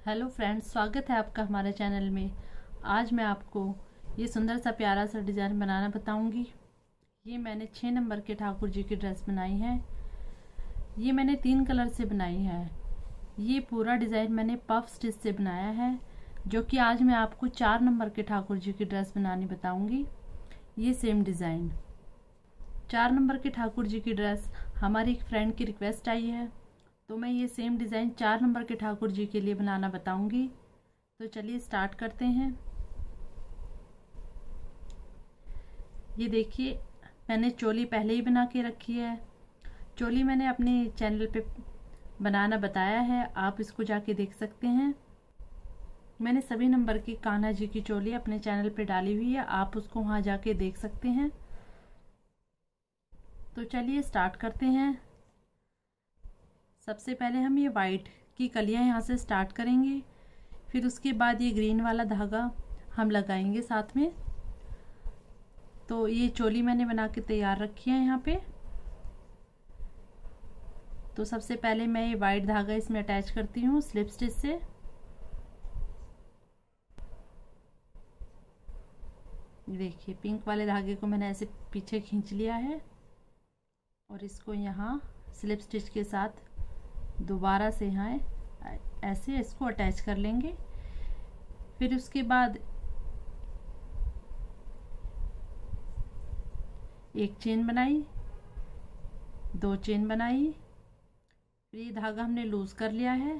Hello friends, स्वागत है आपका हमारे चैनल में। आज मैं आपको ये सुंदर सा प्यारा सा डिज़ाइन बनाना बताऊंगी। ये मैंने 6 नंबर के ठाकुर जी की ड्रेस बनाई है। ये मैंने 3 कलर से बनाई है। ये पूरा डिज़ाइन मैंने पफ स्टिच से बनाया है, जो कि आज मैं आपको 4 नंबर के ठाकुर जी की ड्रेस बनानी बताऊंगी। ये सेम डिज़ाइन 4 नंबर के ठाकुर जी की ड्रेस हमारी एक फ्रेंड की रिक्वेस्ट आई है, तो मैं ये सेम डिज़ाइन 4 नंबर के ठाकुर जी के लिए बनाना बताऊंगी। तो चलिए स्टार्ट करते हैं। ये देखिए, मैंने चोली पहले ही बना के रखी है। चोली मैंने अपने चैनल पे बनाना बताया है, आप इसको जाके देख सकते हैं। मैंने सभी नंबर की कान्हा जी की चोली अपने चैनल पे डाली हुई है, आप उसको वहाँ जाके देख सकते हैं। तो चलिए स्टार्ट करते हैं। सबसे पहले हम ये वाइट की कलियां यहाँ से स्टार्ट करेंगे, फिर उसके बाद ये ग्रीन वाला धागा हम लगाएंगे साथ में। तो ये चोली मैंने बना के तैयार रखी है यहाँ पे। तो सबसे पहले मैं ये वाइट धागा इसमें अटैच करती हूँ स्लिप स्टिच से। देखिए, पिंक वाले धागे को मैंने ऐसे पीछे खींच लिया है और इसको यहाँ स्लिप स्टिच के साथ दोबारा से यहाँ ऐसे इसको अटैच कर लेंगे। फिर उसके बाद एक चेन बनाई, 2 चेन बनाई, फिर ये धागा हमने लूज कर लिया है।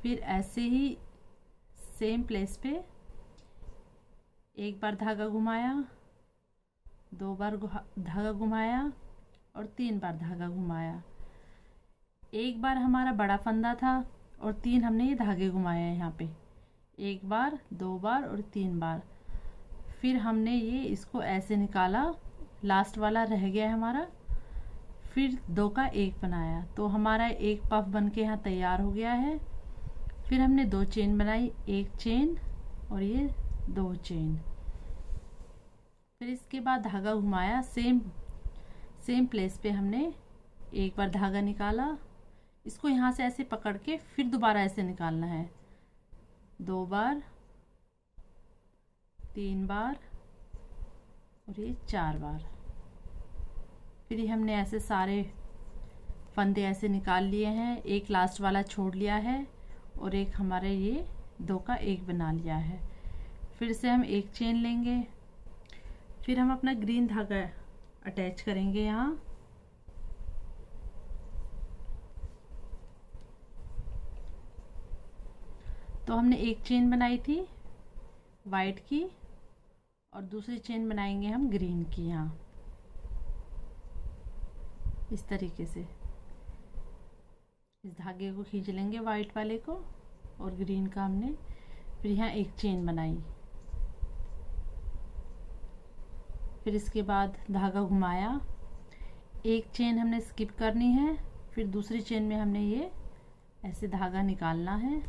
फिर ऐसे ही सेम प्लेस पे एक बार धागा घुमाया, 2 बार धागा घुमाया और 3 बार धागा घुमाया। एक बार हमारा बड़ा फंदा था और 3 हमने ये धागे घुमाए हैं यहाँ पे, 1 बार, 2 बार और 3 बार। फिर हमने ये इसको ऐसे निकाला, लास्ट वाला रह गया है हमारा। फिर 2 का 1 बनाया, तो हमारा एक पफ बन के यहाँ तैयार हो गया है। फिर हमने 2 चेन बनाई, 1 चेन और ये 2 चेन। फिर इसके बाद धागा घुमाया, सेम प्लेस पे हमने एक बार धागा निकाला, इसको यहाँ से ऐसे पकड़ के फिर दोबारा ऐसे निकालना है, 2 बार, 3 बार और ये 4 बार। फिर ये हमने ऐसे सारे फंदे ऐसे निकाल लिए हैं, एक लास्ट वाला छोड़ लिया है और एक हमारे ये 2 का 1 बना लिया है। फिर से हम एक चेन लेंगे, फिर हम अपना ग्रीन धागा अटैच करेंगे यहाँ। तो हमने एक चेन बनाई थी वाइट की और दूसरी चेन बनाएंगे हम ग्रीन की। यहाँ इस तरीके से इस धागे को खींच लेंगे वाइट वाले को और ग्रीन का हमने फिर यहाँ एक चेन बनाई। फिर इसके बाद धागा घुमाया, एक चेन हमने स्किप करनी है, फिर दूसरी चेन में हमने ये ऐसे धागा निकालना है,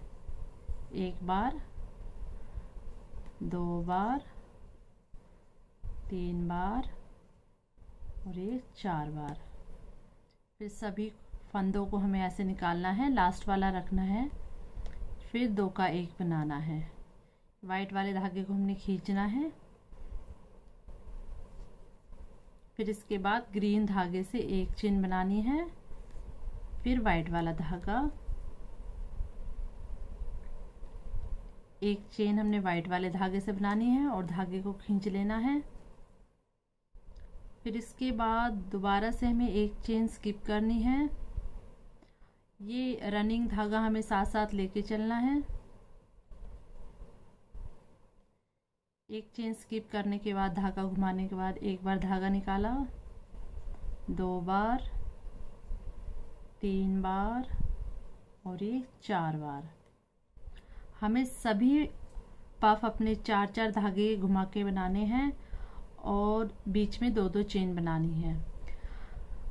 1 बार, 2 बार, 3 बार और ये 4 बार। फिर सभी फंदों को हमें ऐसे निकालना है, लास्ट वाला रखना है, फिर 2 का 1 बनाना है। वाइट वाले धागे को हमने खींचना है। फिर इसके बाद ग्रीन धागे से एक चेन बनानी है, फिर वाइट वाला धागा, एक चेन हमने वाइट वाले धागे से बनानी है और धागे को खींच लेना है। फिर इसके बाद दोबारा से हमें एक चेन स्किप करनी है। ये रनिंग धागा हमें साथ साथ लेके चलना है। एक चेन स्किप करने के बाद धागा घुमाने के बाद एक बार धागा निकाला, 2 बार, 3 बार और ये 4 बार। हमें सभी पफ अपने 4-4 धागे घुमा के बनाने हैं और बीच में 2-2 चेन बनानी है।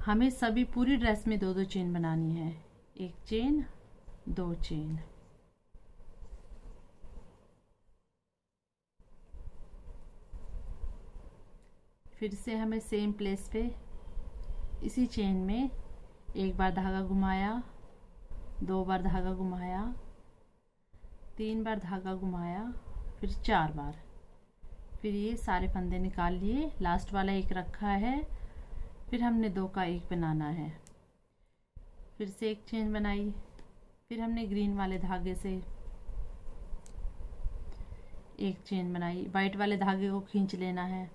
हमें सभी पूरी ड्रेस में 2-2 चेन बनानी है, 1 चेन, 2 चेन। फिर से हमें सेम प्लेस पे इसी चेन में एक बार धागा घुमाया, 2 बार धागा घुमाया, 3 बार धागा घुमाया, फिर 4 बार, फिर ये सारे फंदे निकाल लिए, लास्ट वाला एक रखा है, फिर हमने 2 का 1 बनाना है, फिर से एक चेन बनाई, फिर हमने ग्रीन वाले धागे से एक चेन बनाई, वाइट वाले धागे को खींच लेना है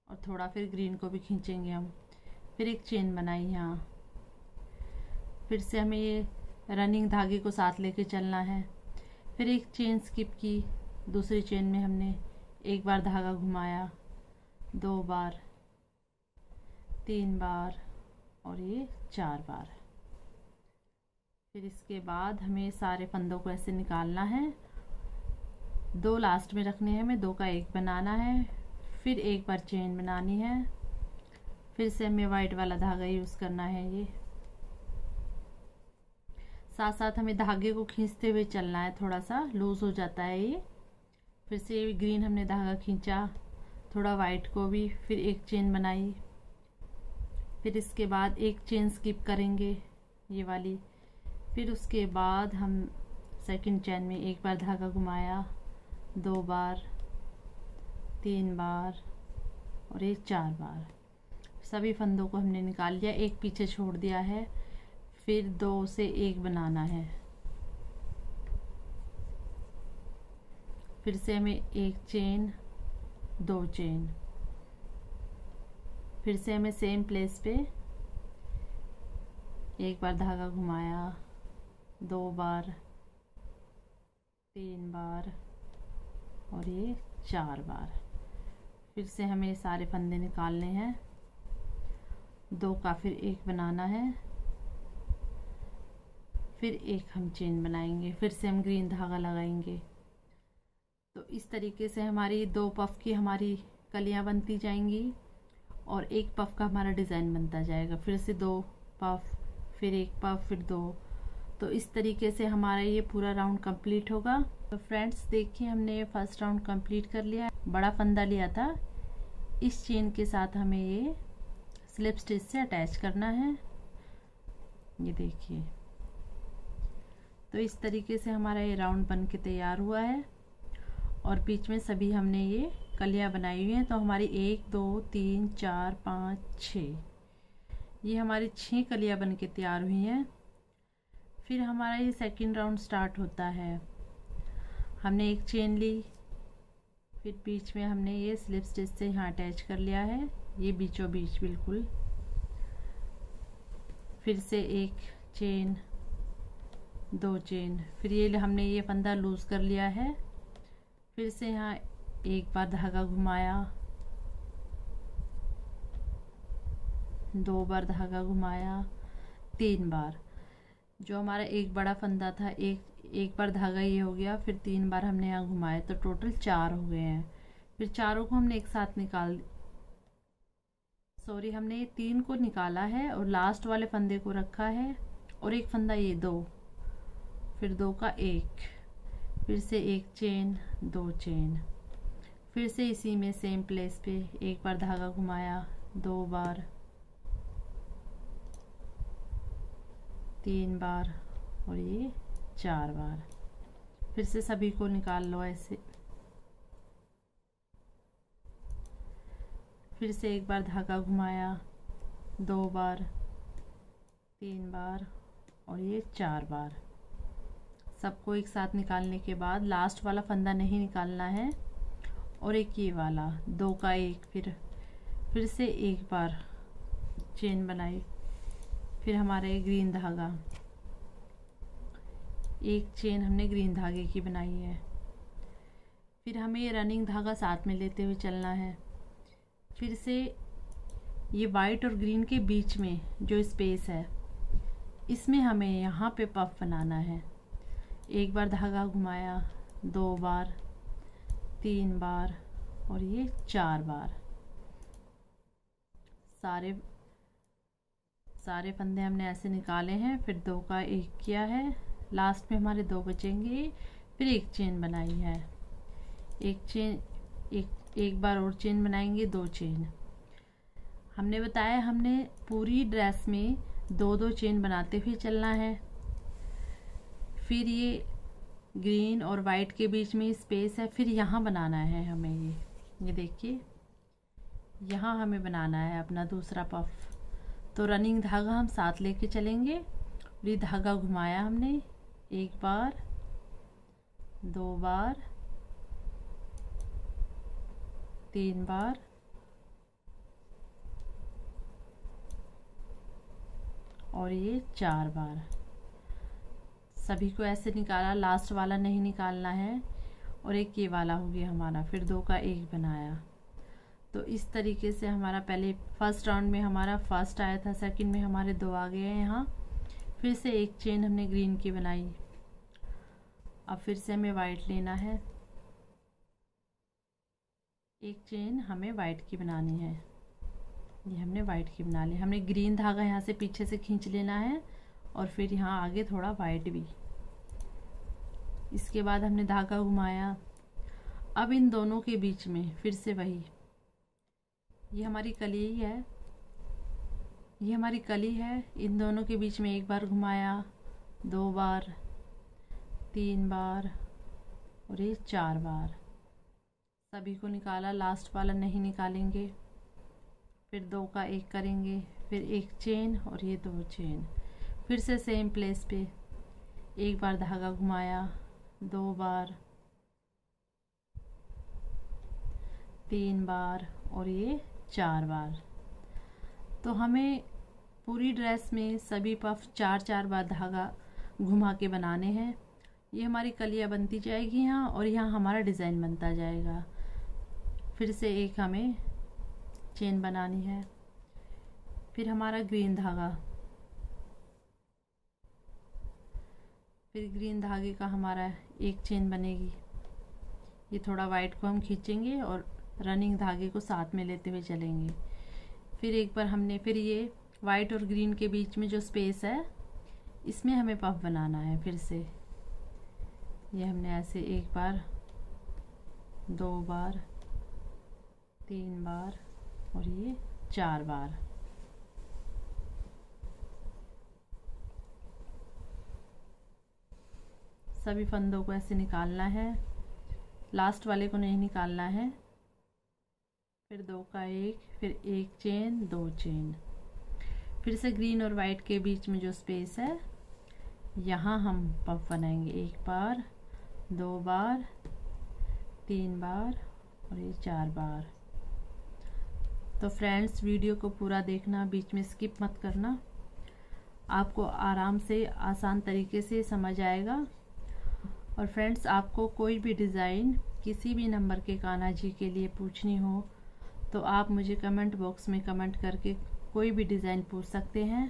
और थोड़ा फिर ग्रीन को भी खींचेंगे हम, फिर एक चेन बनाई यहाँ, फिर से हमें ये रनिंग धागे को साथ लेके चलना है, फिर एक चेन स्किप की, दूसरी चेन में हमने 1 बार धागा घुमाया, 2 बार, 3 बार और ये 4 बार। फिर इसके बाद हमें सारे फंदों को ऐसे निकालना है, 2 लास्ट में रखने हैं, हमें 2 का 1 बनाना है, फिर 1 बार चेन बनानी है, फिर से हमें वाइट वाला धागा यूज़ करना है। ये साथ साथ हमें धागे को खींचते हुए चलना है, थोड़ा सा लूज हो जाता है ये। फिर से ग्रीन हमने धागा खींचा, थोड़ा वाइट को भी, फिर एक चेन बनाई, फिर इसके बाद एक चेन स्किप करेंगे ये वाली, फिर उसके बाद हम सेकंड चेन में 1 बार धागा घुमाया, 2 बार, 3 बार और ये 4 बार। सभी फंदों को हमने निकाल लिया, एक पीछे छोड़ दिया है, फिर 2 से 1 बनाना है, फिर से हमें 1 चेन, 2 चेन, फिर से हमें सेम प्लेस पे 1 बार धागा घुमाया, 2 बार, 3 बार और ये 4 बार। फिर से हमें सारे फंदे निकालने हैं, 2 का फिर 1 बनाना है, फिर 1 हम चेन बनाएंगे, फिर से हम ग्रीन धागा लगाएंगे। तो इस तरीके से हमारी 2 पफ की हमारी कलियां बनती जाएंगी और 1 पफ का हमारा डिज़ाइन बनता जाएगा। फिर से 2 पफ, फिर 1 पफ, फिर 2। तो इस तरीके से हमारा ये पूरा राउंड कंप्लीट होगा। तो फ्रेंड्स देखिए, हमने ये फर्स्ट राउंड कंप्लीट कर लिया। बड़ा फंदा लिया था, इस चेन के साथ हमें ये स्लिप स्टिच से अटैच करना है, ये देखिए। तो इस तरीके से हमारा ये राउंड बन के तैयार हुआ है और बीच में सभी हमने ये कलियां बनाई हुई हैं। तो हमारी 1 2 3 4 5 6, ये हमारी 6 कलियां बन के तैयार हुई हैं। फिर हमारा ये सेकंड राउंड स्टार्ट होता है। हमने एक चेन ली, फिर बीच में हमने ये स्लिप स्टिच से यहाँ अटैच कर लिया है, ये बीचों बीच बिल्कुल। फिर से 1 चेन, 2 चेन, फिर ये हमने ये फंदा लूज कर लिया है, फिर से यहाँ 1 बार धागा घुमाया, 2 बार धागा घुमाया, 3 बार। जो हमारा एक बड़ा फंदा था, एक बार धागा ये हो गया, फिर 3 बार हमने यहाँ घुमाया, तो टोटल 4 हो गए हैं। फिर चारों को हमने एक साथ हमने ये 3 को निकाला है और लास्ट वाले फंदे को रखा है और एक फंदा ये 2, फिर 2 का 1, फिर से 1 चेन, 2 चेन, फिर से इसी में सेम प्लेस पे 1 बार धागा घुमाया, 2 बार, 3 बार और ये 4 बार। फिर से सभी को निकाल लो ऐसे। फिर से 1 बार धागा घुमाया, 2 बार, 3 बार और ये 4 बार। सबको एक साथ निकालने के बाद लास्ट वाला फंदा नहीं निकालना है और एक ये वाला 2 का 1, फिर से 1 बार चेन बनाई, फिर हमारा ये ग्रीन धागा, 1 चेन हमने ग्रीन धागे की बनाई है। फिर हमें ये रनिंग धागा साथ में लेते हुए चलना है। फिर से ये वाइट और ग्रीन के बीच में जो स्पेस है, इसमें हमें यहाँ पे पफ बनाना है। 1 बार धागा घुमाया, 2 बार, 3 बार और ये 4 बार। सारे फंदे हमने ऐसे निकाले हैं, फिर 2 का 1 किया है, लास्ट में हमारे 2 बचेंगे, फिर 1 चेन बनाई है, 1 चेन, एक बार और चेन बनाएंगे, 2 चेन। हमने बताया हमने पूरी ड्रेस में 2-2 चेन बनाते हुए चलना है। फिर ये ग्रीन और वाइट के बीच में स्पेस है, फिर यहाँ बनाना है हमें ये देखिए यहाँ हमें बनाना है अपना दूसरा पफ। तो रनिंग धागा हम साथ लेके चलेंगे। ये धागा घुमाया हमने 1 बार, 2 बार, 3 बार और ये 4 बार। सभी को ऐसे निकाला, लास्ट वाला नहीं निकालना है। और एक ये वाला हो गया हमारा, फिर 2 का 1 बनाया। तो इस तरीके से हमारा पहले फर्स्ट राउंड में हमारा फर्स्ट आया था, सेकंड में हमारे 2 आ गए हैं यहाँ। फिर से एक चेन हमने ग्रीन की बनाई। अब फिर से हमें वाइट लेना है, एक चेन हमें वाइट की बनानी है। ये हमने वाइट की बना ली। हमने ग्रीन धागा यहाँ से पीछे से खींच लेना है और फिर यहाँ आगे थोड़ा वाइट भी। इसके बाद हमने धागा घुमाया। अब इन दोनों के बीच में फिर से वही, ये हमारी कली है, ये हमारी कली है। इन दोनों के बीच में 1 बार घुमाया, 2 बार, 3 बार और ये 4 बार। सभी को निकाला, लास्ट वाला नहीं निकालेंगे। फिर 2 का 1 करेंगे, फिर 1 चेन और ये 2 चेन। फिर से सेम प्लेस पे 1 बार धागा घुमाया, 2 बार, 3 बार और ये 4 बार। तो हमें पूरी ड्रेस में सभी पफ 4-4 बार धागा घुमा के बनाने हैं। ये हमारी कलियाँ बनती जाएगी यहाँ और यहाँ हमारा डिज़ाइन बनता जाएगा। फिर से एक हमें चेन बनानी है, फिर हमारा ग्रीन धागा, फिर ग्रीन धागे का हमारा 1 चेन बनेगी। ये थोड़ा वाइट को हम खींचेंगे और रनिंग धागे को साथ में लेते हुए चलेंगे। फिर एक बार हमने फिर ये वाइट और ग्रीन के बीच में जो स्पेस है इसमें हमें पफ बनाना है। फिर से ये हमने ऐसे 1 बार, 2 बार, 3 बार और ये 4 बार। सभी फंदों को ऐसे निकालना है, लास्ट वाले को नहीं निकालना है। फिर 2 का 1, फिर 1 चेन, 2 चेन। फिर से ग्रीन और वाइट के बीच में जो स्पेस है यहाँ हम पफ बनाएंगे। 1 बार, 2 बार, 3 बार और ये 4 बार। तो फ्रेंड्स वीडियो को पूरा देखना, बीच में स्किप मत करना, आपको आराम से आसान तरीके से समझ आएगा। और फ्रेंड्स आपको कोई भी डिज़ाइन किसी भी नंबर के कान्हा जी के लिए पूछनी हो तो आप मुझे कमेंट बॉक्स में कमेंट करके कोई भी डिज़ाइन पूछ सकते हैं।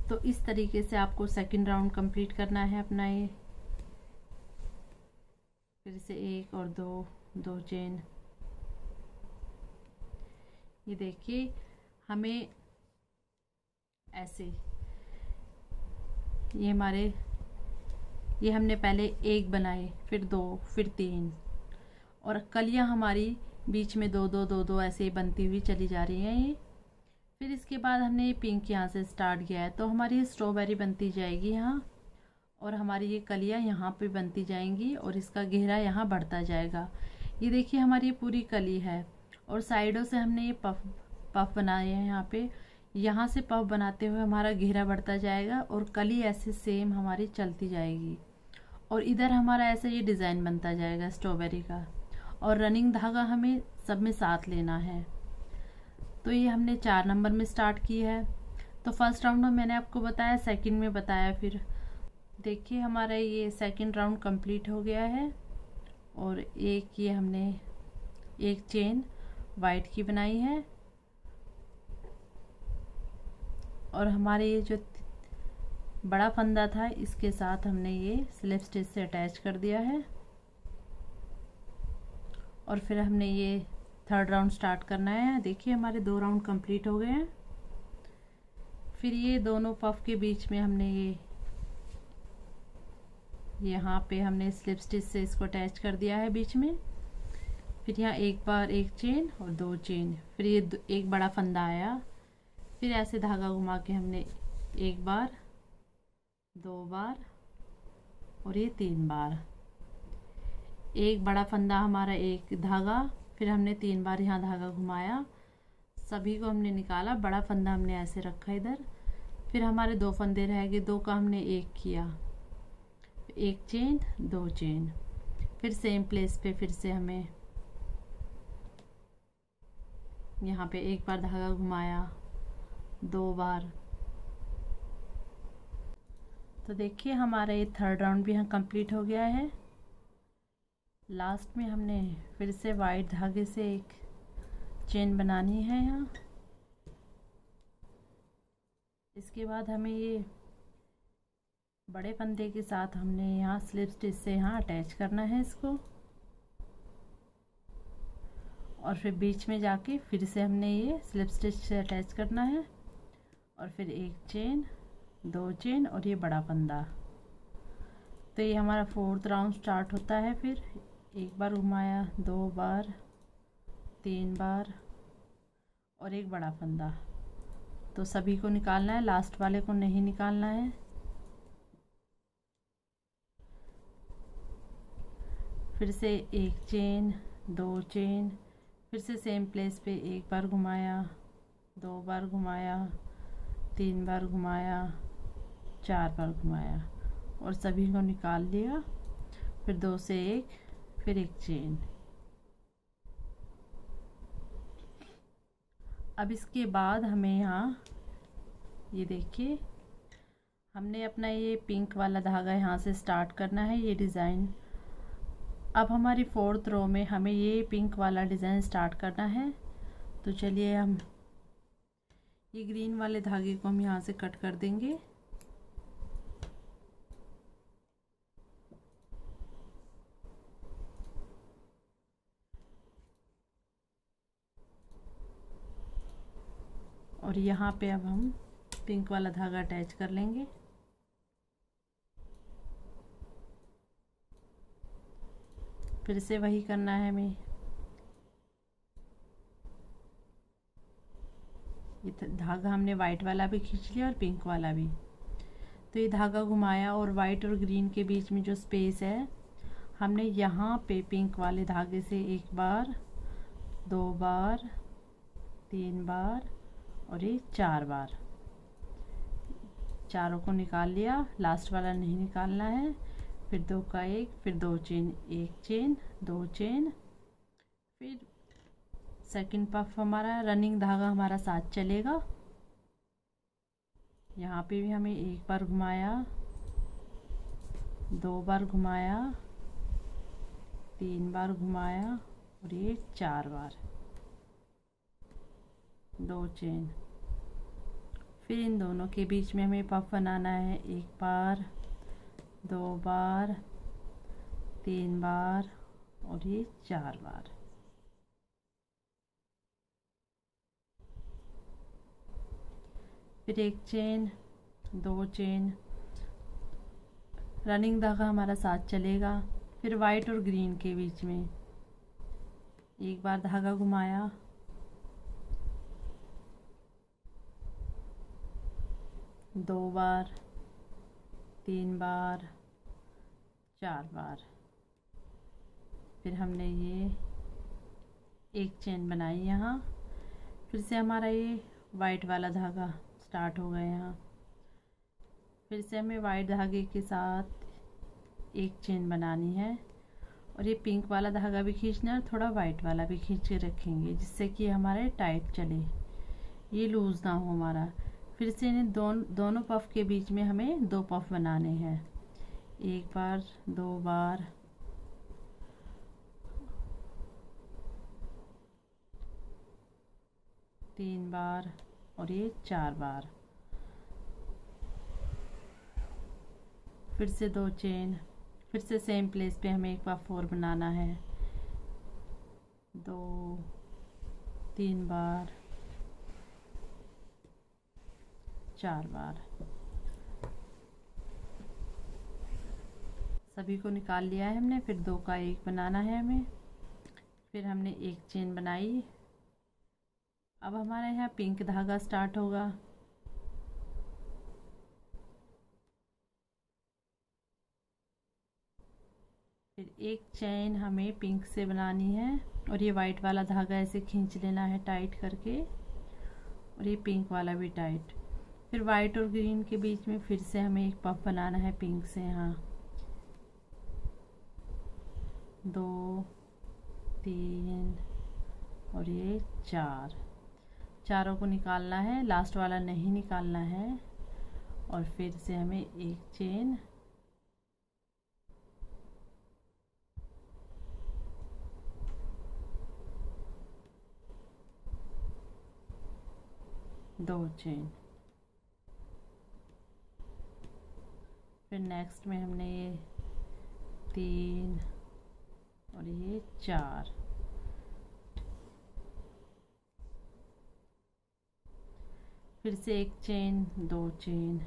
तो इस तरीके से आपको सेकंड राउंड कंप्लीट करना है अपना। ये फिर से 1 और 2 चेन। ये देखिए हमें ऐसे ये हमने पहले 1 बनाए, फिर 2, फिर 3 और कलियां हमारी बीच में 2-2 ऐसे बनती हुई चली जा रही हैं। ये फिर इसके बाद हमने ये पिंक यहाँ से स्टार्ट किया है तो हमारी स्ट्रॉबेरी बनती जाएगी यहाँ और हमारी ये कलियां यहाँ पे बनती जाएंगी और इसका घेरा यहाँ बढ़ता जाएगा। ये देखिए हमारी ये पूरी कली है और साइडों से हमने ये पफ बनाए हैं। यहाँ पे यहाँ से पफ बनाते हुए हमारा घेरा बढ़ता जाएगा और कली ऐसे सेम हमारी चलती जाएगी और इधर हमारा ऐसा ये डिज़ाइन बनता जाएगा स्ट्रॉबेरी का। और रनिंग धागा हमें सब में साथ लेना है। तो ये हमने 4 नंबर में स्टार्ट की है। तो फर्स्ट राउंड में मैंने आपको बताया, सेकंड में बताया। फिर देखिए हमारा ये सेकंड राउंड कंप्लीट हो गया है और एक ये हमने 1 चेन वाइट की बनाई है और हमारे ये जो बड़ा फंदा था इसके साथ हमने ये स्लिप स्टिच से अटैच कर दिया है। और फिर हमने ये थर्ड राउंड स्टार्ट करना है। देखिए हमारे 2 राउंड कंप्लीट हो गए हैं। फिर ये दोनों पफ के बीच में हमने यहाँ पे हमने स्लिप स्टिच से इसको अटैच कर दिया है बीच में। फिर यहाँ एक बार एक चेन और 2 चेन, फिर ये एक बड़ा फंदा आया, फिर ऐसे धागा घुमा के हमने एक बार, 2 बार और ये 3 बार, एक बड़ा फंदा हमारा एक धागा, फिर हमने 3 बार यहाँ धागा घुमाया, सभी को हमने निकाला, बड़ा फंदा हमने ऐसे रखा इधर, फिर हमारे 2 फंदे रह गए, 2 का हमने एक किया, एक चेन 2 चेन, फिर सेम प्लेस पे फिर से हमें यहाँ पे एक बार धागा घुमाया, 2 बार। तो देखिए हमारा ये थर्ड राउंड भी यहाँ कंप्लीट हो गया है। लास्ट में हमने फिर से वाइट धागे से एक चेन बनानी है यहाँ। इसके बाद हमें ये बड़े फंदे के साथ हमने यहाँ स्लिप स्टिच से यहाँ अटैच करना है इसको, और फिर बीच में जाके फिर से हमने ये स्लिप स्टिच से अटैच करना है, और फिर एक चेन 2 चेन और ये बड़ा फंदा। तो ये हमारा 4th राउंड स्टार्ट होता है। फिर एक बार घुमाया, 2 बार, 3 बार और एक बड़ा फंदा। तो सभी को निकालना है, लास्ट वाले को नहीं निकालना है। फिर से एक चेन 2 चेन, फिर से सेम प्लेस पे एक बार घुमाया, 2 बार घुमाया, 3 बार घुमाया, 4 बार घुमाया और सभी को निकाल लिया। फिर 2 से 1, फिर एक चेन। अब इसके बाद हमें यहाँ ये देखिए, हमने अपना ये पिंक वाला धागा यहाँ से स्टार्ट करना है, ये डिज़ाइन। अब हमारी 4th रो में हमें ये पिंक वाला डिज़ाइन स्टार्ट करना है। तो चलिए हम ये ग्रीन वाले धागे को हम यहाँ से कट कर देंगे। और यहाँ पे अब हम पिंक वाला धागा अटैच कर लेंगे। फिर से वही करना है हमें। ये धागा हमने वाइट वाला भी खींच लिया और पिंक वाला भी। तो ये धागा घुमाया और वाइट और ग्रीन के बीच में जो स्पेस है, हमने यहाँ पे पिंक वाले धागे से एक बार, 2 बार, 3 बार और ये 4 बार, चारों को निकाल लिया। लास्ट वाला नहीं निकालना है। फिर 2 का 1, फिर 2 चेन, 1 चेन 2 चेन, फिर सेकंड पफ हमारा रनिंग धागा हमारा साथ चलेगा। यहाँ पे भी हमें एक बार घुमाया, 2 बार घुमाया, 3 बार घुमाया और ये 4 बार, 2 चेन। फिर इन दोनों के बीच में हमें पफ बनाना है, 1 बार, 2 बार, 3 बार और ये 4 बार। फिर 1 चेन, 2 चेन, रनिंग धागा हमारा साथ चलेगा। फिर वाइट और ग्रीन के बीच में एक बार धागा घुमाया, 2 बार, 3 बार, 4 बार। फिर हमने ये एक चेन बनाई यहाँ। फिर से हमारा ये वाइट वाला धागा स्टार्ट हो गया यहाँ। फिर से हमें वाइट धागे के साथ एक चेन बनानी है और ये पिंक वाला धागा भी खींचना है, थोड़ा वाइट वाला भी खींच के रखेंगे जिससे कि हमारे टाइट चले, ये लूज़ ना हो हमारा। फिर से इन्हें दोनों पफ के बीच में हमें 2 पफ बनाने हैं, 1 बार, 2 बार, तीन बार और ये 4 बार। फिर से 2 चेन, फिर से सेम प्लेस पे हमें एक पफ और बनाना है, 2 3 बार, 4 बार। सभी को निकाल लिया है हमने। फिर 2 का 1 बनाना है हमें। फिर हमने एक चेन बनाई। अब हमारे यहाँ पिंक धागा स्टार्ट होगा। फिर एक चेन हमें पिंक से बनानी है और ये वाइट वाला धागा ऐसे खींच लेना है टाइट करके, और ये पिंक वाला भी टाइट। फिर वाइट और ग्रीन के बीच में फिर से हमें एक पफ बनाना है पिंक से। यहाँ 2 3 और ये 4, चारों को निकालना है, लास्ट वाला नहीं निकालना है। और फिर से हमें एक चेन, दो चेन। फिर नेक्स्ट में हमने ये 3 और ये 4, फिर से एक चेन, 2 चेन।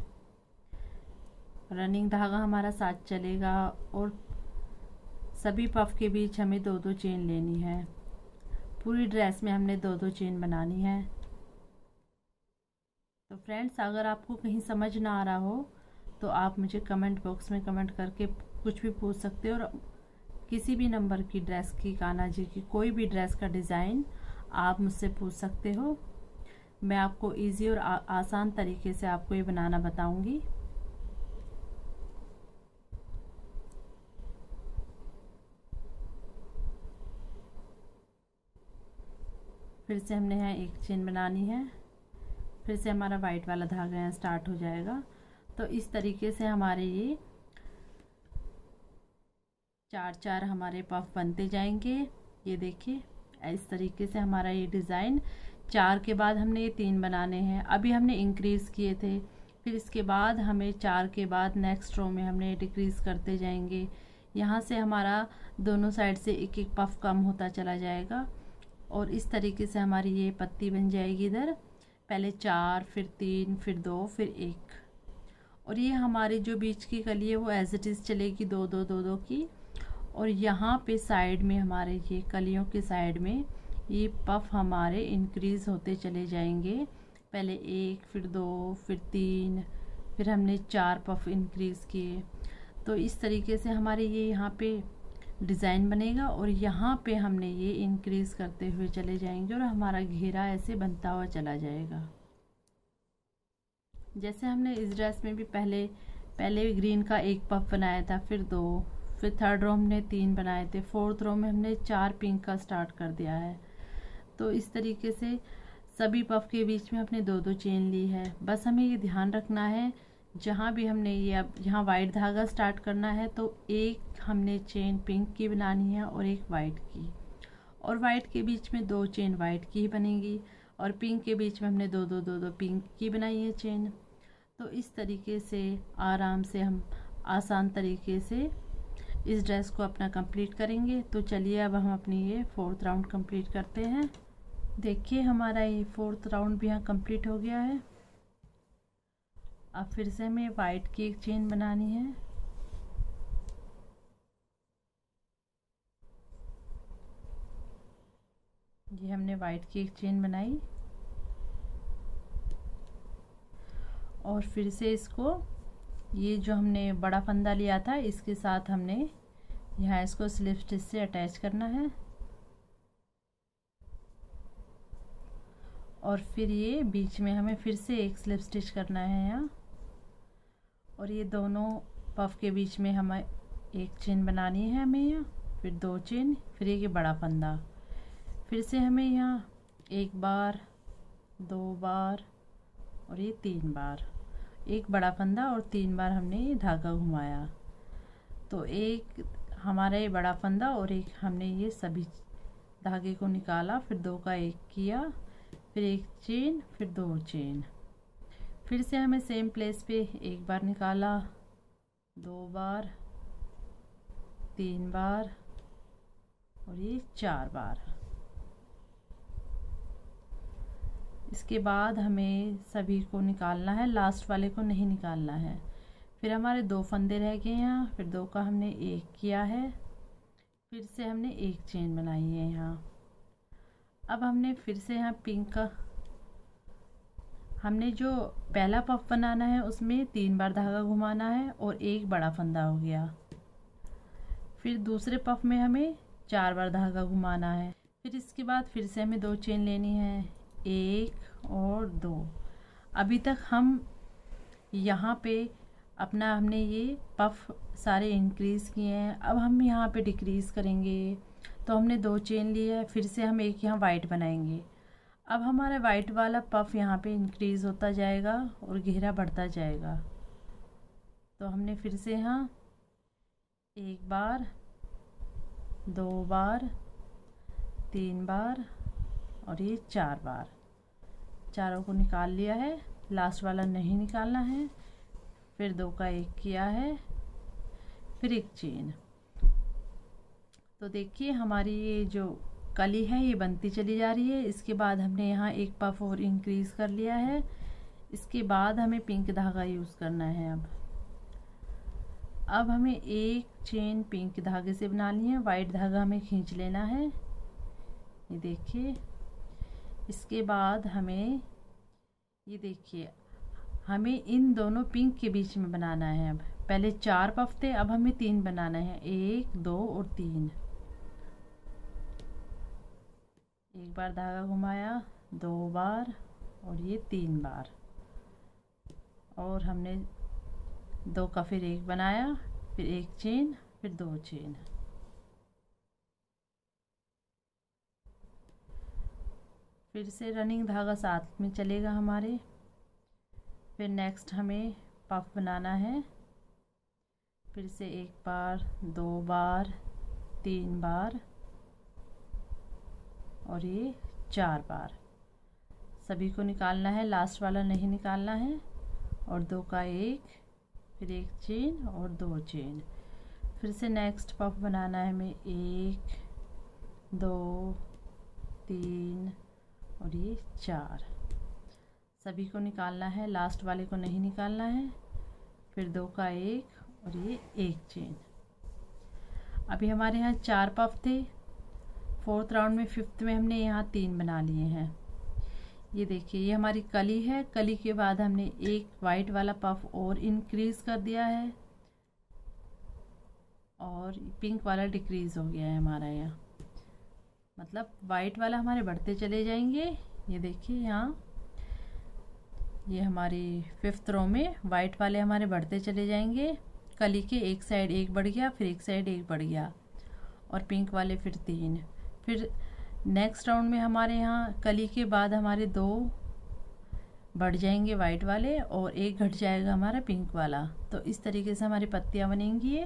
रनिंग धागा हमारा साथ चलेगा और सभी पफ के बीच हमें 2-2 चेन लेनी है। पूरी ड्रेस में हमने 2-2 चेन बनानी है। तो फ्रेंड्स, अगर आपको कहीं समझ ना आ रहा हो तो आप मुझे कमेंट बॉक्स में कमेंट करके कुछ भी पूछ सकते हो, और किसी भी नंबर की ड्रेस की, कान्हा जी की कोई भी ड्रेस का डिज़ाइन आप मुझसे पूछ सकते हो। मैं आपको इजी और आसान तरीके से आपको ये बनाना बताऊंगी। फिर से हमने यहाँ एक चेन बनानी है। फिर से हमारा वाइट वाला धागा यहाँ स्टार्ट हो जाएगा। तो इस तरीके से हमारे ये 4-4 हमारे पफ बनते जाएंगे। ये देखिए, इस तरीके से हमारा ये डिज़ाइन, 4 के बाद हमने ये 3 बनाने हैं। अभी हमने इंक्रीज़ किए थे, फिर इसके बाद हमें 4 के बाद नेक्स्ट रो में हमने डिक्रीज़ करते जाएंगे। यहाँ से हमारा दोनों साइड से एक एक पफ कम होता चला जाएगा, और इस तरीके से हमारी ये पत्ती बन जाएगी। इधर पहले 4, फिर 3, फिर 2, फिर 1, और ये हमारी जो बीच की कली है वो एज इट इज़ चलेगी 2-2 की। और यहाँ पे साइड में हमारे ये कलियों के साइड में ये पफ हमारे इंक्रीज़ होते चले जाएंगे। पहले 1, फिर 2, फिर 3, फिर हमने 4 पफ इंक्रीज़ किए। तो इस तरीके से हमारे ये यहाँ पे डिज़ाइन बनेगा, और यहाँ पे हमने ये इंक्रीज़ करते हुए चले जाएंगे और हमारा घेरा ऐसे बनता हुआ चला जाएगा। जैसे हमने इस ड्रेस में भी पहले ग्रीन का एक पफ बनाया था, फिर 2, फिर थर्ड रो हमने 3 बनाए थे, फोर्थ रो में हमने 4 पिंक का स्टार्ट कर दिया है। तो इस तरीके से सभी पफ के बीच में हमने 2-2 चेन ली है। बस हमें ये ध्यान रखना है, जहाँ भी हमने ये अब यहाँ वाइट धागा स्टार्ट करना है तो एक हमने चेन पिंक की बनानी है और एक वाइट की, और वाइट के बीच में 2 चेन वाइट की ही बनेगी, और पिंक के बीच में हमने 2-2 पिंक की बनाई है चेन। तो इस तरीके से आराम से हम आसान तरीके से इस ड्रेस को अपना कंप्लीट करेंगे। तो चलिए अब हम अपनी ये 4th राउंड कंप्लीट करते हैं। देखिए, हमारा ये 4th राउंड भी यहाँ कंप्लीट हो गया है। अब फिर से हमें वाइट की एक चेन बनानी है। ये हमने वाइट की एक चेन बनाई, और फिर से इसको, ये जो हमने बड़ा फंदा लिया था इसके साथ हमने यहाँ इसको स्लिप स्टिच से अटैच करना है, और फिर ये बीच में हमें फिर से एक स्लिप स्टिच करना है यहाँ, और ये दोनों पफ के बीच में हमें एक चेन बनानी है हमें यहाँ, फिर 2 चेन, फिर ये बड़ा फंदा, फिर से हमें यहाँ 1 बार, 2 बार और ये 3 बार, एक बड़ा फंदा और 3 बार हमने ये धागा घुमाया। तो एक हमारा ये बड़ा फंदा और एक हमने ये सभी धागे को निकाला, फिर 2 का 1 किया, फिर 1 चेन, फिर 2 चेन, फिर से हमें सेम प्लेस पे 1 बार निकाला, 2 बार, 3 बार और ये 4 बार। इसके बाद हमें सभी को निकालना है, लास्ट वाले को नहीं निकालना है। फिर हमारे 2 फंदे रह गए यहाँ, फिर 2 का हमने 1 किया है, फिर से हमने एक चेन बनाई है यहाँ। अब हमने फिर से यहाँ पिंक का, हमने जो पहला पफ बनाना है उसमें 3 बार धागा घुमाना है और एक बड़ा फंदा हो गया। फिर दूसरे पफ में हमें 4 बार धागा घुमाना है। फिर इसके बाद फिर से हमें 2 चेन लेनी है, 1 और 2। अभी तक हम यहाँ पे अपना हमने ये पफ सारे इंक्रीज़ किए हैं। अब हम यहाँ पे डिक्रीज़ करेंगे। तो हमने 2 चेन लिए है, फिर से हम एक यहाँ वाइट बनाएंगे। अब हमारा वाइट वाला पफ यहाँ पे इंक्रीज़ होता जाएगा और घेरा बढ़ता जाएगा। तो हमने फिर से यहाँ 1 बार, 2 बार, 3 बार और ये 4 बार, चारों को निकाल लिया है। लास्ट वाला नहीं निकालना है। फिर 2 का 1 किया है, फिर एक चेन। तो देखिए हमारी ये जो कली है ये बनती चली जा रही है। इसके बाद हमने यहाँ एक पफ और इंक्रीज़ कर लिया है। इसके बाद हमें पिंक धागा यूज़ करना है। अब हमें एक चेन पिंक धागे से बनानी है, वाइट धागा हमें खींच लेना है, ये देखिए। इसके बाद हमें ये देखिए, हमें इन दोनों पिंक के बीच में बनाना है। अब पहले 4 पफ थे, अब हमें 3 बनाना है, 1, 2 और 3। एक बार धागा घुमाया, 2 बार और ये 3 बार, और हमने 2 का फिर 1 बनाया, फिर एक चेन, फिर 2 चेन। फिर से रनिंग धागा साथ में चलेगा हमारे। फिर नेक्स्ट हमें पफ बनाना है। फिर से 1 बार, 2 बार, 3 बार और ये 4 बार। सभी को निकालना है, लास्ट वाला नहीं निकालना है। और 2 का 1, फिर एक चेन और 2 चेन। फिर से नेक्स्ट पफ बनाना है हमें, 1, 2, 3 और ये 4। सभी को निकालना है, लास्ट वाले को नहीं निकालना है। फिर 2 का 1 और ये एक चेन। अभी हमारे यहाँ 4 पफ थे। 4th राउंड में 5th में हमने यहाँ 3 बना लिए हैं। ये देखिए ये हमारी कली है। कली के बाद हमने एक वाइट वाला पफ और इंक्रीज कर दिया है और पिंक वाला डिक्रीज हो गया है हमारा यहाँ। मतलब वाइट वाला हमारे बढ़ते चले जाएंगे। ये देखिए यहाँ ये हमारी 5th रो में वाइट वाले हमारे बढ़ते चले जाएंगे। कली के एक साइड 1 बढ़ गया, फिर एक साइड 1 बढ़ गया, और पिंक वाले फिर 3। फिर नेक्स्ट राउंड में हमारे यहाँ कली के बाद हमारे 2 बढ़ जाएंगे वाइट वाले और 1 घट जाएगा हमारा पिंक वाला। तो इस तरीके से हमारी पत्तियाँ बनेंगी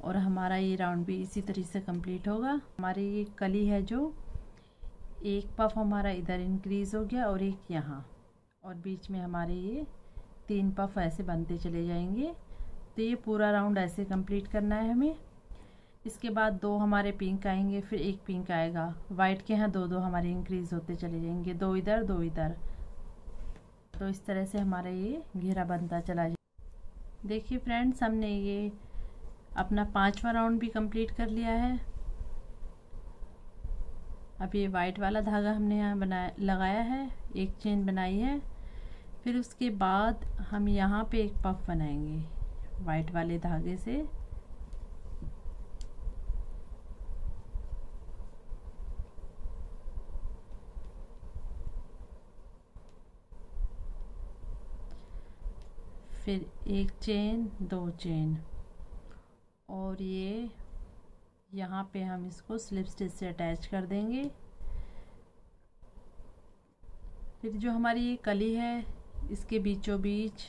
और हमारा ये राउंड भी इसी तरीके से कंप्लीट होगा। हमारी ये कली है जो एक पफ हमारा इधर इंक्रीज हो गया और एक यहाँ, और बीच में हमारे ये 3 पफ ऐसे बनते चले जाएंगे। तो ये पूरा राउंड ऐसे कंप्लीट करना है हमें। इसके बाद 2 हमारे पिंक आएंगे, फिर एक पिंक आएगा। वाइट के यहाँ 2-2 हमारे इंक्रीज होते चले जाएंगे, 2 इधर 2 इधर। तो इस तरह से हमारा ये घेरा बनता चला जाए। देखिए फ्रेंड्स हमने ये अपना 5वां राउंड भी कंप्लीट कर लिया है। अब ये वाइट वाला धागा हमने यहाँ लगाया है, एक चेन बनाई है। फिर उसके बाद हम यहाँ पे एक पफ बनाएंगे वाइट वाले धागे से। फिर एक चेन, 2 चेन, और ये यहाँ पे हम इसको स्लिप स्टिच से अटैच कर देंगे। फिर जो हमारी ये कली है इसके बीचों बीच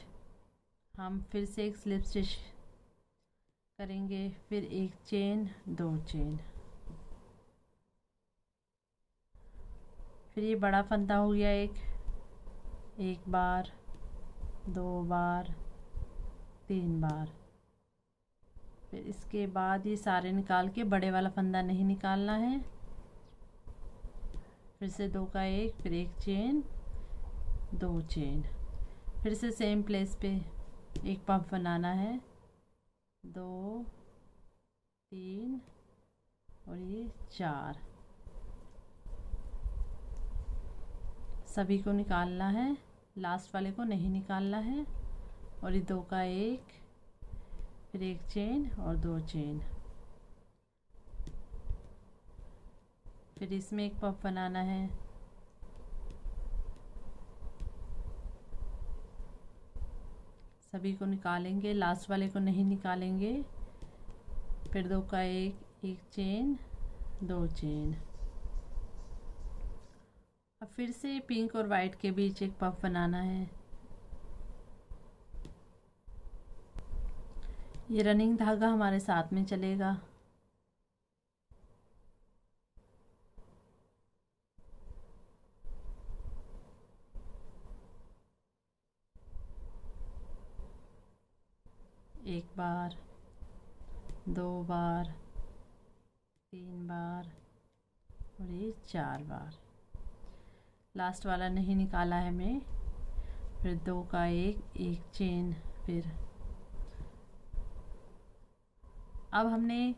हम फिर से एक स्लिप स्टिच करेंगे, फिर एक चेन, 2 चेन। फिर ये बड़ा फंदा हो गया एक बार, 2 बार, 3 बार। फिर इसके बाद ये सारे निकाल के बड़े वाला फंदा नहीं निकालना है। फिर से 2 का 1, फिर एक चेन, 2 चेन। फिर से सेम प्लेस पे एक पफ बनाना है, 2, 3 और ये 4। सभी को निकालना है, लास्ट वाले को नहीं निकालना है। और ये 2 का 1, फिर 1 चेन और 2 चेन, फिर इसमें एक पफ बनाना है। सभी को निकालेंगे, लास्ट वाले को नहीं निकालेंगे। फिर 2 का 1, 1 चेन, 2 चेन। अब फिर से पिंक और वाइट के बीच एक पफ बनाना है। ये रनिंग धागा हमारे साथ में चलेगा। एक बार, 2 बार, 3 बार और ये 4 बार। लास्ट वाला नहीं निकाला है हमने। फिर 2 का 1, 1 चेन। फिर अब हमने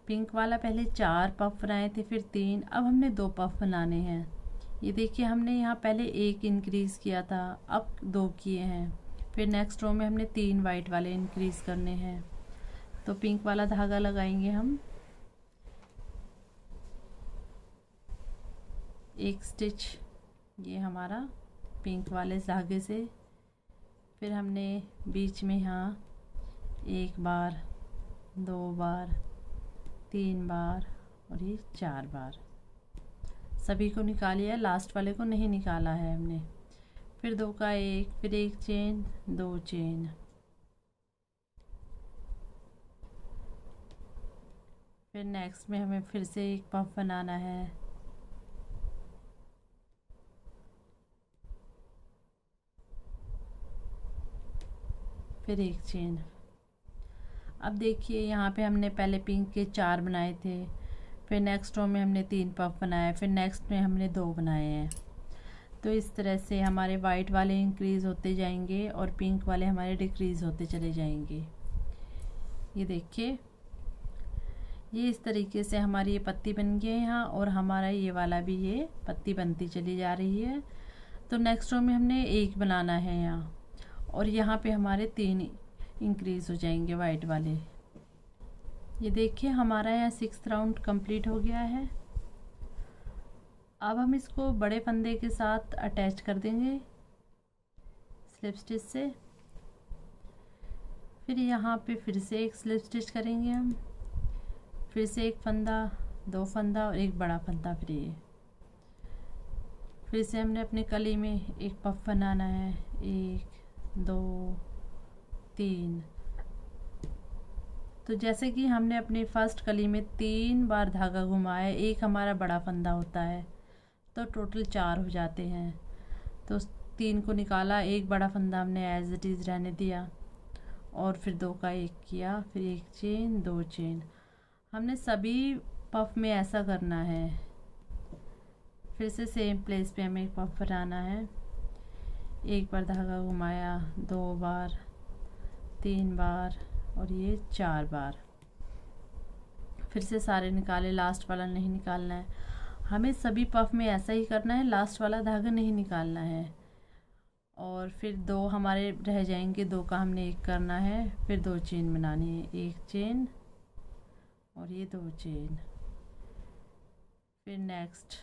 पिंक वाला पहले 4 पफ बनाए थे, फिर 3, अब हमने 2 पफ बनाने हैं। ये देखिए हमने यहाँ पहले 1 इंक्रीज़ किया था, अब 2 किए हैं। फिर नेक्स्ट रो में हमने 3 वाइट वाले इंक्रीज़ करने हैं। तो पिंक वाला धागा लगाएंगे हम, 1 स्टिच ये हमारा पिंक वाले धागे से। फिर हमने बीच में यहाँ 1 बार, 2 बार, 3 बार और ये 4 बार। सभी को निकालिए, लास्ट वाले को नहीं निकाला है हमने। फिर 2 का 1, फिर 1 चेन, 2 चेन। फिर नेक्स्ट में हमें फिर से एक पफ बनाना है। फिर 1 चेन। अब देखिए यहाँ पे हमने पहले पिंक के 4 बनाए थे, फिर नेक्स्ट रो में हमने 3 पफ बनाए, फिर नेक्स्ट में हमने 2 बनाए हैं। तो इस तरह से हमारे वाइट वाले इंक्रीज़ होते जाएंगे और पिंक वाले हमारे डिक्रीज़ होते चले जाएंगे। ये देखिए, ये इस तरीके से हमारी ये पत्ती बन गई है यहाँ, और हमारा ये वाला भी ये पत्ती बनती चली जा रही है। तो नेक्स्ट रो में हमने 1 बनाना है यहाँ, और यहाँ पे हमारे 3 इंक्रीज़ हो जाएंगे वाइट वाले। ये देखिए हमारा यहाँ 6th राउंड कंप्लीट हो गया है। अब हम इसको बड़े फंदे के साथ अटैच कर देंगे स्लिप स्टिच से। फिर यहाँ पे फिर से एक स्लिप स्टिच करेंगे हम, फिर से 1 फंदा, 2 फंदा और 1 बड़ा फंदा। फिर से हमने अपने कली में एक पफ बनाना है, 1 2 3। तो जैसे कि हमने अपनी फर्स्ट कली में 3 बार धागा घुमाया, 1 हमारा बड़ा फंदा होता है, तो टोटल 4 हो जाते हैं। तो 3 को निकाला, 1 बड़ा फंदा हमने एज इट इज़ रहने दिया, और फिर 2 का 1 किया, फिर 1 चेन, 2 चेन। हमने सभी पफ में ऐसा करना है। फिर से सेम प्लेस पे हमें एक पफ बनाना है। 1 बार धागा घुमाया, 2 बार, 3 बार और ये 4 बार। फिर से सारे निकाले, लास्ट वाला नहीं निकालना है। हमें सभी पफ में ऐसा ही करना है, लास्ट वाला धागा नहीं निकालना है। और फिर 2 हमारे रह जाएंगे, 2 का हमने 1 करना है, फिर 2 चेन बनानी है, 1 चेन और ये 2 चेन। फिर नेक्स्ट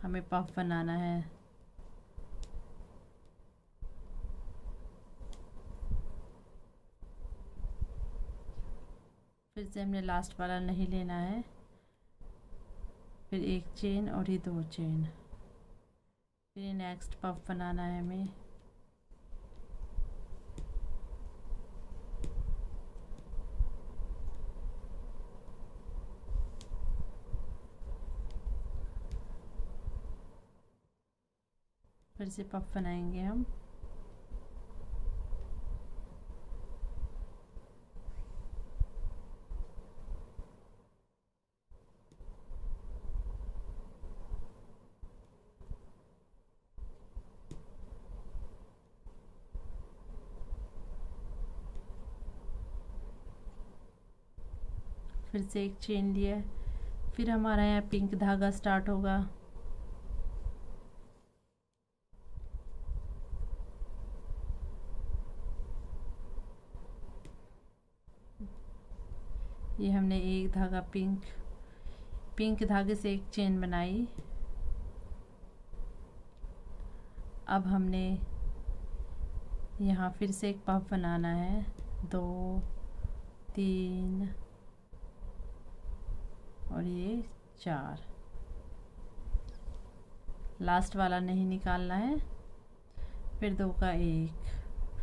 हमें पफ बनाना है। फिर से हमने लास्ट वाला नहीं लेना है, फिर 1 चेन और ये 2 चेन। फिर नेक्स्ट पफ बनाना है हमें। फिर से पफ बनाएंगे हम। फिर से एक चेन लिया है, फिर हमारा यहाँ पिंक धागा स्टार्ट होगा। ये हमने एक धागा पिंक धागे से एक चेन बनाई। अब हमने यहाँ फिर से एक पफ बनाना है, 2 3 और ये 4। लास्ट वाला नहीं निकालना है, फिर 2 का 1,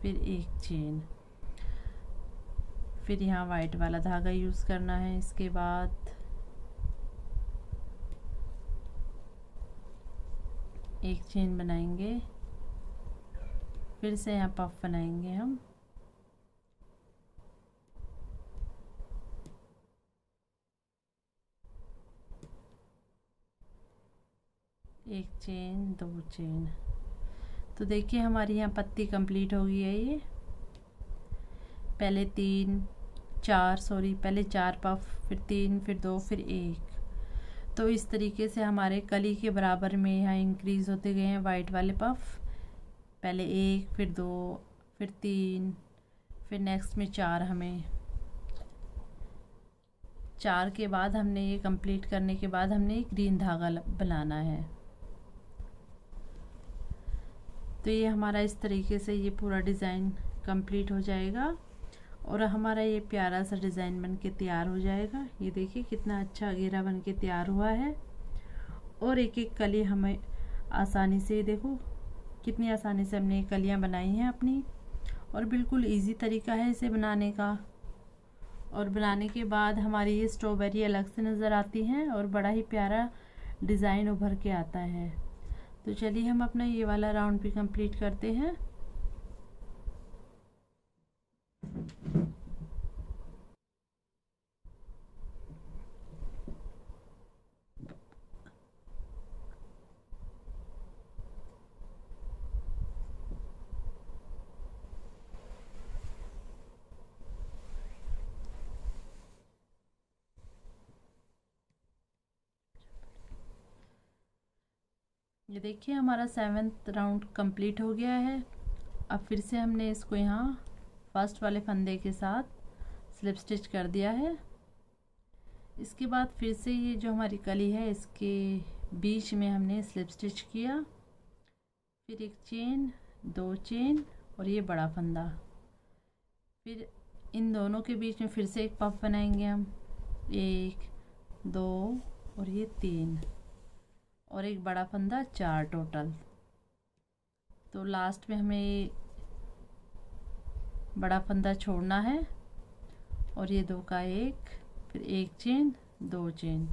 फिर एक चेन, फिर यहाँ वाइट वाला धागा यूज़ करना है। इसके बाद एक चेन बनाएंगे, फिर से यहाँ पफ बनाएंगे हम, एक चेन 2 चेन। तो देखिए हमारी यहाँ पत्ती कंप्लीट हो गई है। ये पहले 4 पफ, फिर 3, फिर 2, फिर 1। तो इस तरीके से हमारे कली के बराबर में यहाँ इंक्रीज़ होते गए हैं वाइट वाले पफ। पहले 1, फिर 2, फिर 3, फिर नेक्स्ट में 4। हमें 4 के बाद हमने ये कंप्लीट करने के बाद हमने एक ग्रीन धागा बनाना है। तो ये हमारा इस तरीके से ये पूरा डिज़ाइन कंप्लीट हो जाएगा और हमारा ये प्यारा सा डिज़ाइन बन के तैयार हो जाएगा। ये देखिए कितना अच्छा घेरा बन के तैयार हुआ है और एक एक कली हमें आसानी से, देखो कितनी आसानी से हमने कलियां बनाई हैं अपनी, और बिल्कुल इजी तरीका है इसे बनाने का। और बनाने के बाद हमारी ये स्ट्रॉबेरी अलग से नज़र आती हैं और बड़ा ही प्यारा डिज़ाइन उभर के आता है। तो चलिए हम अपना ये वाला राउंड भी कंप्लीट करते हैं। ये देखिए हमारा 7th राउंड कंप्लीट हो गया है। अब फिर से हमने इसको यहाँ फर्स्ट वाले फंदे के साथ स्लिप स्टिच कर दिया है। इसके बाद फिर से ये जो हमारी कली है इसके बीच में हमने स्लिप स्टिच किया, फिर एक चेन, 2 चेन और ये बड़ा फंदा। फिर इन दोनों के बीच में फिर से एक पफ बनाएंगे हम, 1 2 और ये 3 और एक बड़ा फंदा, 4 टोटल। तो लास्ट में हमें बड़ा फंदा छोड़ना है और ये 2 का 1, फिर एक चेन, 2 चेन,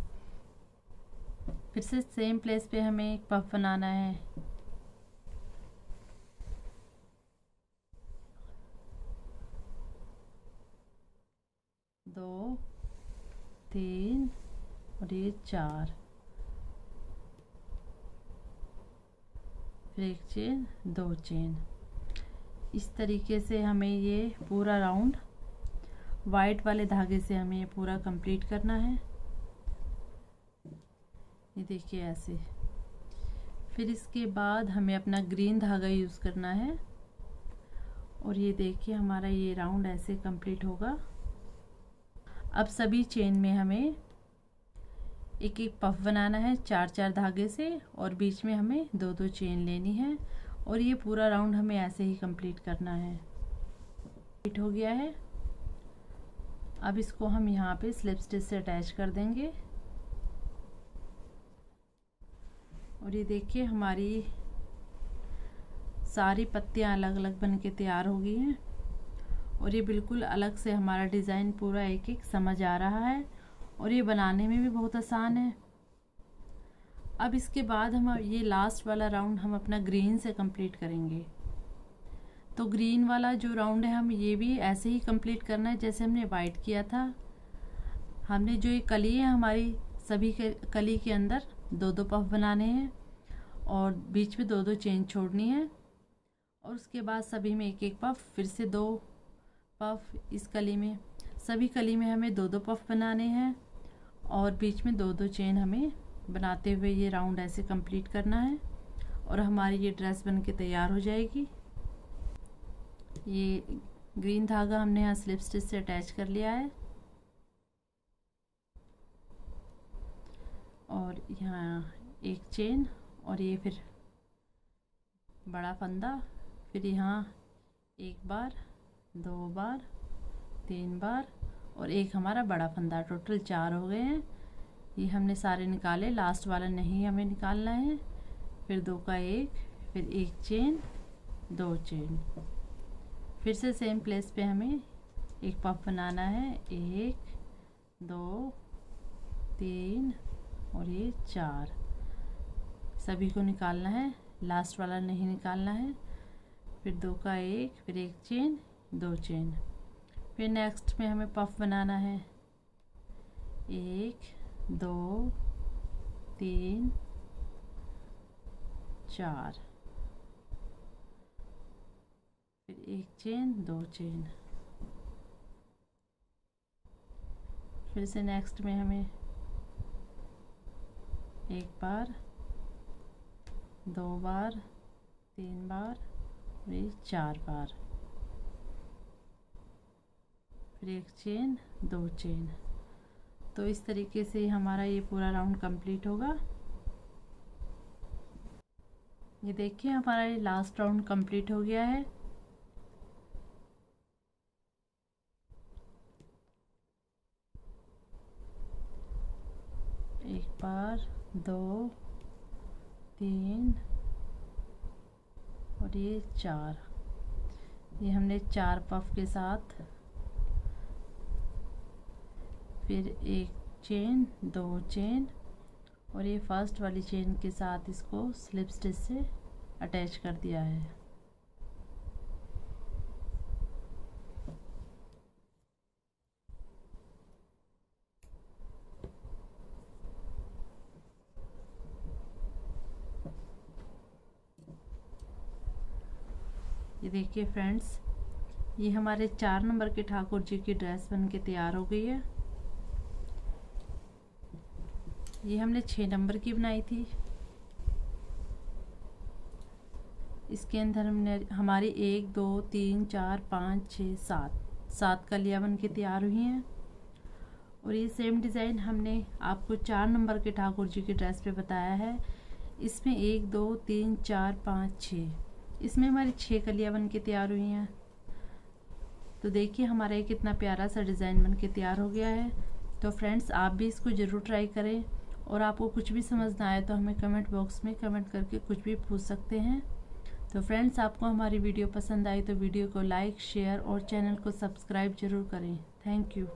फिर से सेम प्लेस पे हमें एक पफ बनाना है। दो, 3 और ये 4, फिर एक चेन, 2 चेन। इस तरीके से हमें ये पूरा राउंड वाइट वाले धागे से हमें ये पूरा कंप्लीट करना है। ये देखिए ऐसे। फिर इसके बाद हमें अपना ग्रीन धागा यूज़ करना है और ये देखिए हमारा ये राउंड ऐसे कंप्लीट होगा। अब सभी चेन में हमें एक एक पफ बनाना है 4-4 धागे से और बीच में हमें 2-2 चेन लेनी है और ये पूरा राउंड हमें ऐसे ही कंप्लीट करना है। कंप्लीट हो गया है। अब इसको हम यहाँ पे स्लिप स्टिच से अटैच कर देंगे और ये देखिए हमारी सारी पत्तियाँ अलग अलग बन के तैयार हो गई हैं और ये बिल्कुल अलग से हमारा डिज़ाइन पूरा एक एक समझ आ रहा है और ये बनाने में भी बहुत आसान है। अब इसके बाद हम ये लास्ट वाला राउंड हम अपना ग्रीन से कंप्लीट करेंगे। तो ग्रीन वाला जो राउंड है हम ये भी ऐसे ही कंप्लीट करना है जैसे हमने वाइट किया था। हमने जो ये कली है हमारी सभी के कली के अंदर 2-2 पफ बनाने हैं और बीच में 2-2 चेन छोड़नी है और उसके बाद सभी में एक एक पफ, फिर से 2 पफ इस कली में। सभी कली में हमें 2-2 पफ बनाने हैं और बीच में 2-2 चेन हमें बनाते हुए ये राउंड ऐसे कंप्लीट करना है और हमारी ये ड्रेस बन के तैयार हो जाएगी। ये ग्रीन धागा हमने यहाँ स्लिप स्टिच से अटैच कर लिया है और यहाँ एक चेन और ये फिर बड़ा फंदा, फिर यहाँ 1 बार, 2 बार, 3 बार और एक हमारा बड़ा फंदा। टोटल 4 हो गए हैं। ये हमने सारे निकाले, लास्ट वाला नहीं हमें निकालना है। फिर 2 का 1, फिर 1 चेन, 2 चेन, फिर से सेम प्लेस पे हमें एक पफ बनाना है। 1 2 3 और ये 4, सभी को निकालना है, लास्ट वाला नहीं निकालना है। फिर 2 का 1, फिर 1 चेन, 2 चेन, फिर नेक्स्ट में हमें पफ बनाना है। 1 2 3 4, फिर 1 चेन, 2 चेन, फिर से नेक्स्ट में हमें 1 बार, 2 बार, 3 बार और ये 4 बार, फिर 1 चेन, 2 चेन। तो इस तरीके से हमारा ये पूरा राउंड कंप्लीट होगा। ये देखिए हमारा ये लास्ट राउंड कंप्लीट हो गया है। एक बार, 2 3 और ये 4, ये हमने 4 पफ के साथ, फिर 1 चेन, 2 चेन और ये फर्स्ट वाली चेन के साथ इसको स्लिप स्टिच से अटैच कर दिया है। ये देखिए फ्रेंड्स, ये हमारे 4 नंबर के ठाकुर जी की ड्रेस बन के तैयार हो गई है। ये हमने 6 नंबर की बनाई थी। इसके अंदर हमने हमारी 1 2 3 4 5 6 7 कलियां बन के तैयार हुई हैं। और ये सेम डिज़ाइन हमने आपको 4 नंबर के ठाकुर जी की ड्रेस पे बताया है। इसमें 1 2 3 4 5 6, इसमें हमारी 6 कलियां बन के तैयार हुई हैं। तो देखिए हमारा ये कितना प्यारा सा डिज़ाइन बन के तैयार हो गया है। तो फ्रेंड्स आप भी इसको ज़रूर ट्राई करें और आपको कुछ भी समझ ना आए तो हमें कमेंट बॉक्स में कमेंट करके कुछ भी पूछ सकते हैं। तो फ्रेंड्स आपको हमारी वीडियो पसंद आई तो वीडियो को लाइक, शेयर और चैनल को सब्सक्राइब ज़रूर करें। Thank you.